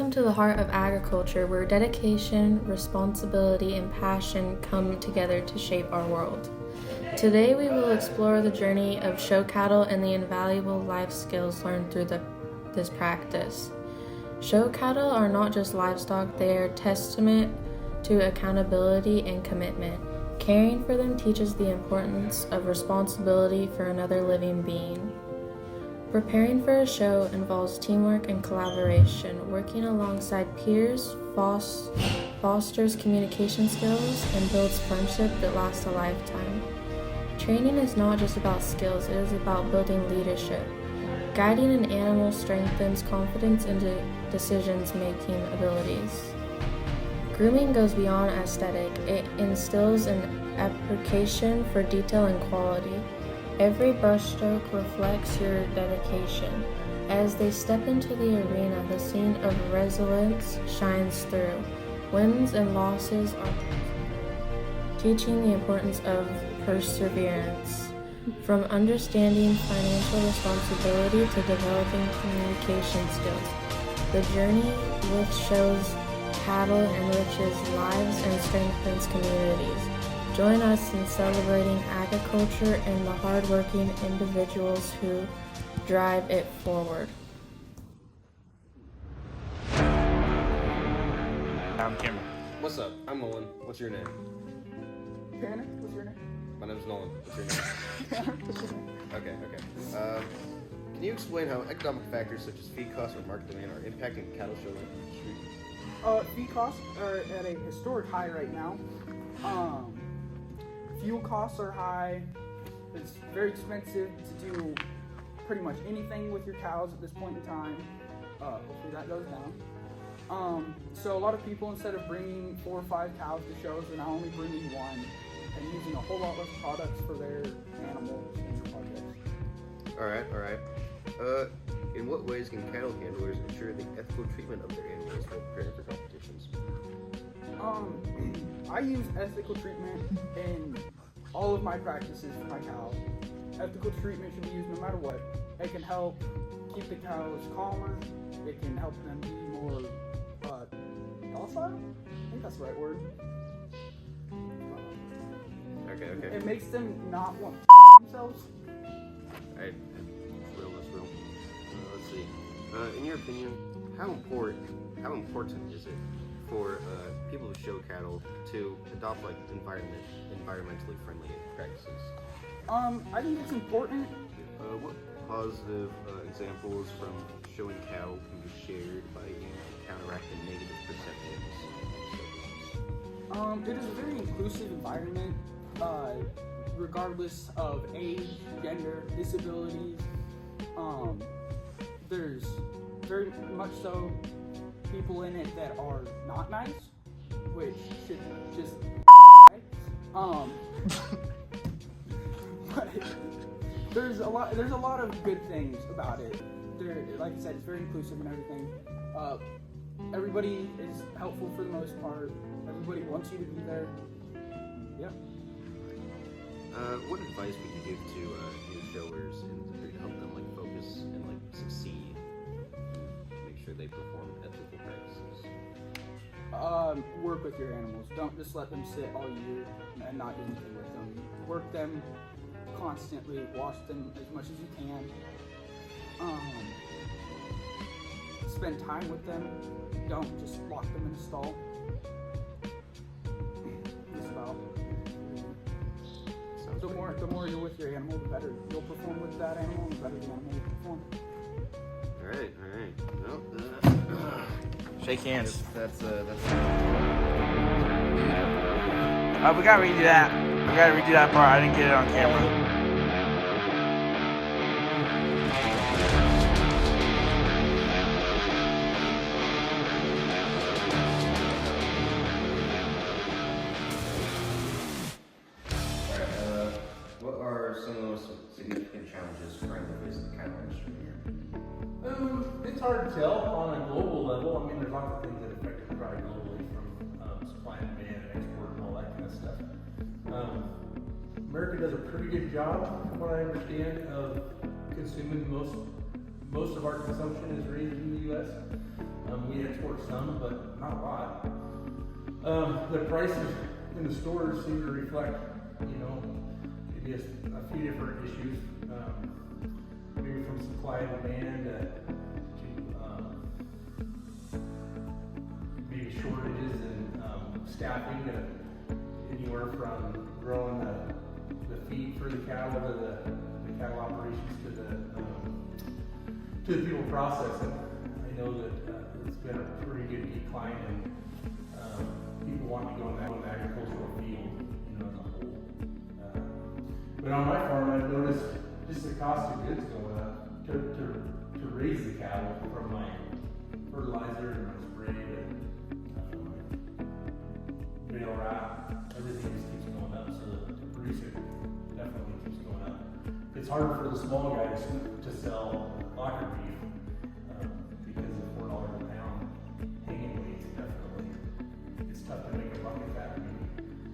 Welcome to the heart of agriculture, where dedication, responsibility, and passion come together to shape our world. Today we will explore the journey of show cattle and the invaluable life skills learned through this practice. Show cattle are not just livestock, they are testament to accountability and commitment. Caring for them teaches the importance of responsibility for another living being. Preparing for a show involves teamwork and collaboration. Working alongside peers fosters communication skills and builds friendship that lasts a lifetime. Training is not just about skills, it is about building leadership. Guiding an animal strengthens confidence and decision-making abilities. Grooming goes beyond aesthetic. It instills an appreciation for detail and quality. Every brushstroke reflects your dedication. As they step into the arena, the scene of resilience shines through. Wins and losses are teaching the importance of perseverance. From understanding financial responsibility to developing communication skills, the journey with shows cattle enriches lives and strengthens communities. Join us in celebrating agriculture and the hardworking individuals who drive it forward. I'm Cameron. What's up? I'm Nolan. What's your name? Tanner, what's your name? My name's Nolan. What's your name? What's your name? Okay. Can you explain how economic factors such as feed costs or market demand are impacting cattle show industry? Feed costs are at a historic high right now. Fuel costs are high. It's very expensive to do pretty much anything with your cows at this point in time. Hopefully that goes down. So a lot of people, instead of bringing 4 or 5 cows to shows, are now only bringing 1 and using a whole lot less products for their animals and projects. Alright. In what ways can cattle handlers ensure the ethical treatment of their animals while preparing for competitions? I use ethical treatment in all of my practices for my cows. Ethical treatment should be used no matter what. It can help keep the cows calmer. It can help them be more docile. I think that's the right word. Okay. It makes them not want to themselves. Alright. That's real. Let's see. In your opinion, how important is it for people who show cattle to adopt like environmentally friendly practices? I think it's important. What positive examples from showing cattle can be shared by counteract the negative perceptions? It is a very inclusive environment, regardless of age, gender, disabilities. There's very much so people in it that are not nice, which should just but there's a lot of good things about it. Like I said, it's very inclusive and everything. Everybody is helpful for the most part. Everybody wants you to be there. Yep. What advice would you give to new showers and to help them like focus and like succeed and make sure they perform ethical practices? Work with your animals. Don't just let them sit all year and not do anything with them. Work them constantly. Wash them as much as you can. Spend time with them. Don't just lock them in a stall. Just about. The more you're with your animal, the better you'll perform with that animal, and the better the animal will perform. All right. Shake hands. That's We gotta redo that. We gotta redo that part. I didn't get it on camera. What are some of the most significant challenges currently facing the cattle industry here? It's hard to tell on a global level. I mean, there's lots of things that affect it probably globally, from supply and demand and export and all that kind of stuff. America does a pretty good job, from what I understand, of consuming most of our consumption is raised in the U.S. We export some, but not a lot. The prices in the stores seem to reflect, maybe a few different issues. Maybe from supply and demand to maybe shortages and staffing, anywhere from growing the feed for the cattle to the cattle operations to the people processing. I know that it's been a pretty good decline in people wanting to go in that agricultural field, as a whole. But on my farm, I've noticed just the cost of goods going up to raise the cattle, from my fertilizer and my spray to my bale wrap. Everything just keeps going up, so to produce it definitely keeps going up. It's hard for the small guys to sell locker beef because of $4 a pound hanging weights. Definitely, it's tough to make a bucket that beef.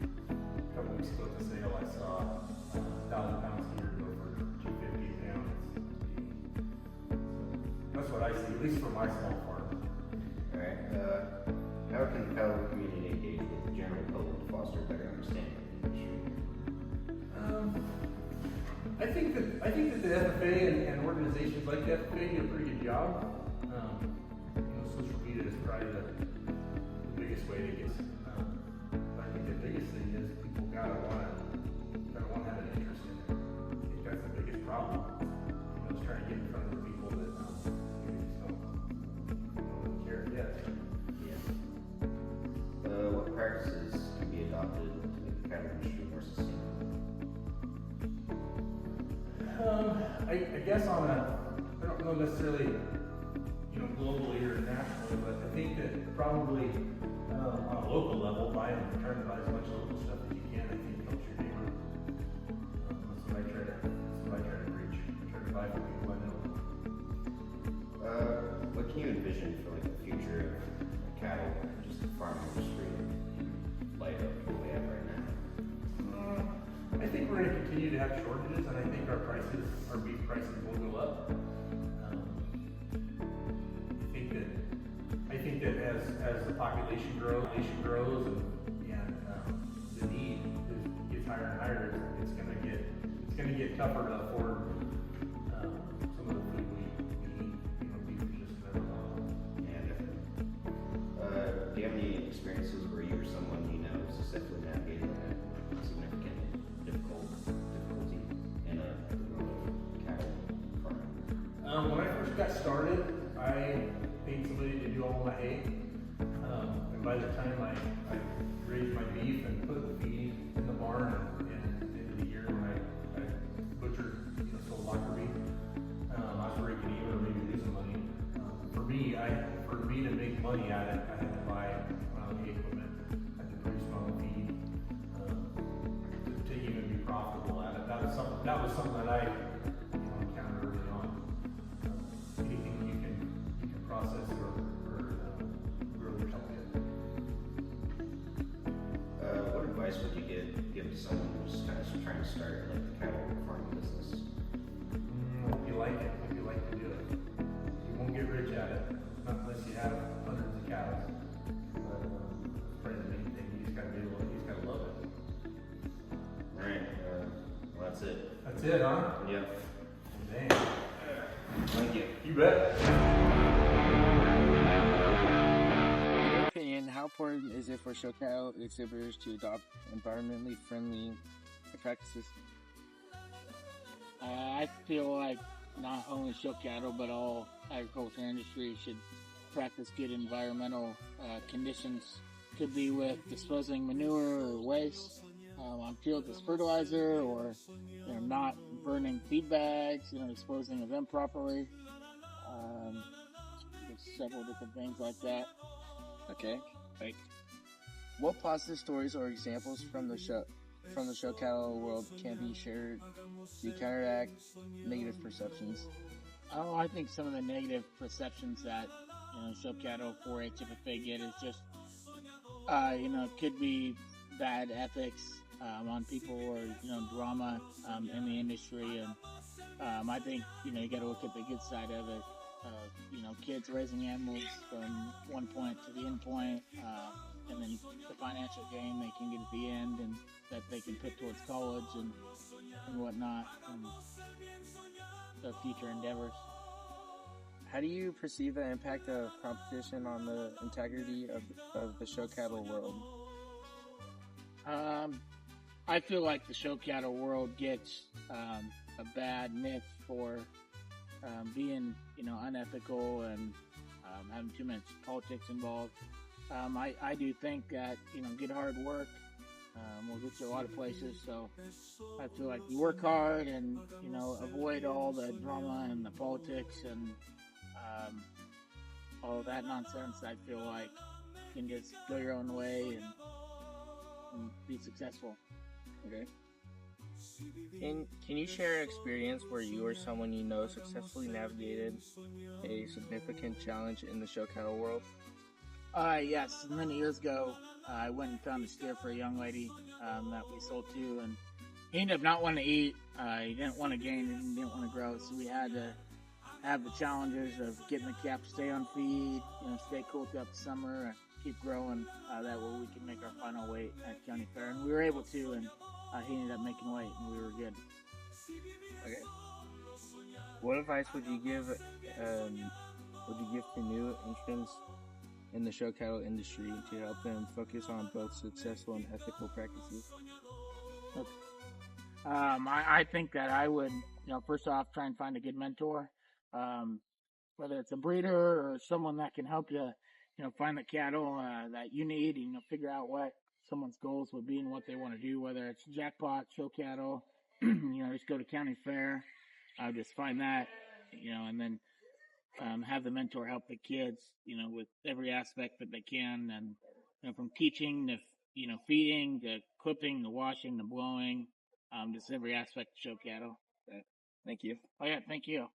A couple weeks ago at the sale, I saw 1,000 pounds here go for $250 a pound. That's what I see, at least for my small farm. All right. How can the cattle community engage with the general public to foster a better understanding of the industry? I think that the FFA and organizations like the FFA do a pretty good job. Social media is probably the biggest way to get. I think the biggest thing is people gotta want to have an interest in it. I think that's the biggest problem. Is trying to get in front of the people that maybe just don't care yet. Yeah. What practices can be adopted to make the cattle industry more sustainable? I guess I don't know necessarily, globally or nationally, but I think that probably on a local level, trying to buy as much local stuff as you can, I think helps your neighborhood. That's what I try to preach. I try to buy from people I know. What can you envision for the future of cattle, just the farm industry, light up what we have right now? I think we're going to continue to have shortages, and I think our beef prices will go up. I think that as the population grows and the need gets higher and higher, it's going to get tougher to afford some of the food we eat. Beef is just another one. Yeah, definitely. Do you have any experiences where you or someone successfully navigated a significant difficulty in a cattle farming? When I first got started, I paid somebody to do all my hay, and by the time I raised my beef and put the feed in the barn, and at the end of the year when I butchered, sold locker beef, I was breaking even or maybe losing money. For me to make money at it, I had to buy the equipment, I had to produce my own feed to even be profitable at it. That was something that I encountered early on. Anything you can process or grow yourself in. What advice would you give to someone who's kind of trying to start the cattle farming business? Hope you like it. Hope you like to do it. You won't get rich at it, not unless you have hundreds of cows. But that's probably the main thing. You just gotta love it. All right. Well, that's it. That's it, huh? Yeah. Dang. Thank you. You bet. In your opinion, how important is it for show cattle exhibitors to adopt environmentally friendly practices? I feel like not only show cattle, but all agriculture industry should practice good environmental conditions. Could be with disposing manure or waste on fields as fertilizer, or not burning feed bags, disposing of them properly. There's several different things like that. Okay. What positive stories or examples from the show cattle world can be shared to counteract negative perceptions? Oh, I think some of the negative perceptions that show cattle 4-H FFA get is just could be bad ethics on people, or drama in the industry, and I think you got to look at the good side of it. kids raising animals from one point to the end point, and then the financial gain they can get at the end, and that they can put towards college and whatnot, and the future endeavors. How do you perceive the impact of competition on the integrity of the show cattle world? I feel like the show cattle world gets a bad myth for being, unethical and having too much politics involved. I do think that, good hard work will get you a lot of places. So I feel like you work hard and, avoid all the drama and the politics and all that nonsense. I feel like you can just go your own way and be successful. Okay. Can you share an experience where you or someone you know successfully navigated a significant challenge in the show cattle world? Yes. Many years ago, I went and found a steer for a young lady that we sold to, and he ended up not wanting to eat. He didn't want to gain and he didn't want to grow, so we had to have the challenges of getting the calf to stay on feed, stay cool throughout the summer, and keep growing. That way we could make our final weight at county fair, and we were able to, and he ended up making weight, and we were good. Okay. What advice would you give to new entrants in the show cattle industry to help them focus on both successful and ethical practices? I think that I would, first off, try and find a good mentor, whether it's a breeder or someone that can help you, find the cattle that you need, and figure out what someone's goals would be and what they want to do, whether it's jackpot, show cattle, just go to county fair, just find that, and then have the mentor help the kids, with every aspect that they can, and from teaching to, feeding to clipping to washing to blowing, just every aspect of show cattle. Thank you. Oh yeah, thank you.